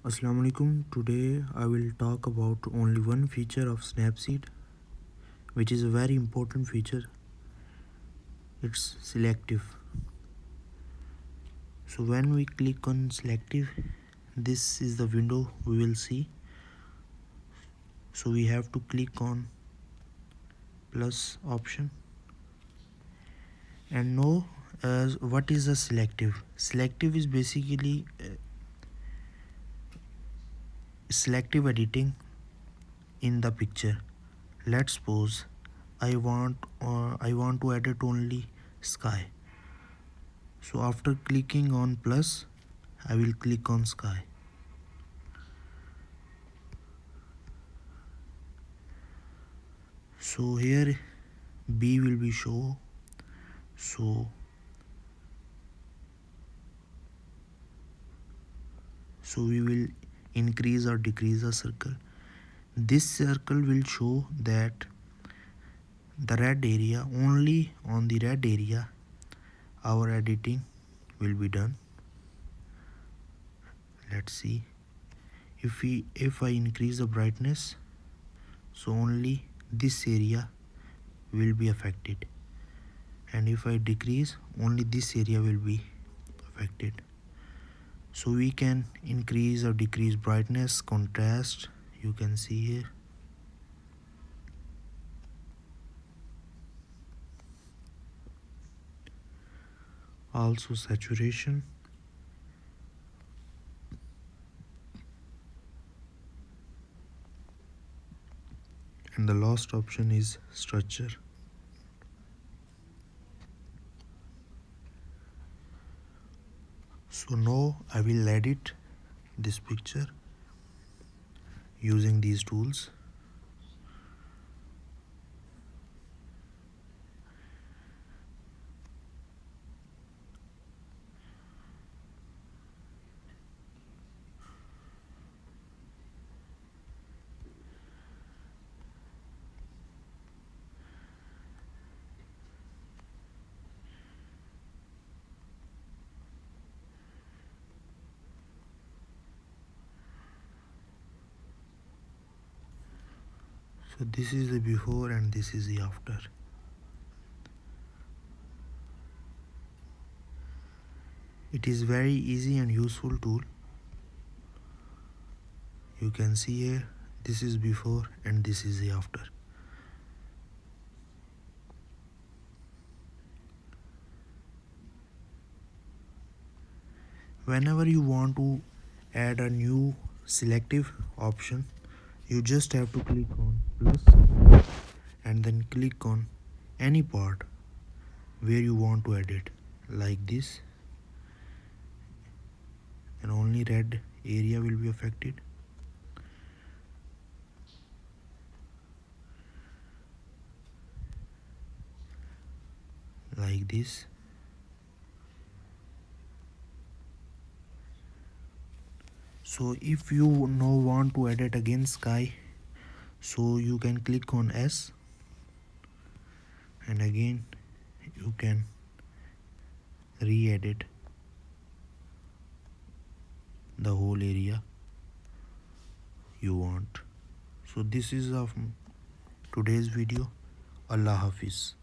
Assalamu alaikum. Today I will talk about only one feature of Snapseed, which is a very important feature. It's selective. So when we click on selective, this is the window we will see. So we have to click on plus option and know as what is a selective. Selective is basically selective editing in the picture. Let's suppose I want to edit only sky. So after clicking on plus, I will click on sky. So here B will be show. So we will increase or decrease the circle. This circle will show that the red area, only on the red area our editing will be done. Let's see. If I increase the brightness, so only this area will be affected, and if I decrease, only this area will be affected. So we can increase or decrease brightness, contrast, you can see here. Also saturation. And the last option is structure. So now I will edit this picture using these tools. So this is the before and this is the after. It is very easy and useful tool. You can see here, this is before and this is the after. Whenever you want to add a new selective option, you just have to click on plus and then click on any part where you want to edit, like this, and only red area will be affected. Like this. So if you now want to edit again sky, so you can click on S and again you can re-edit the whole area you want. So this is of today's video. Allah Hafiz.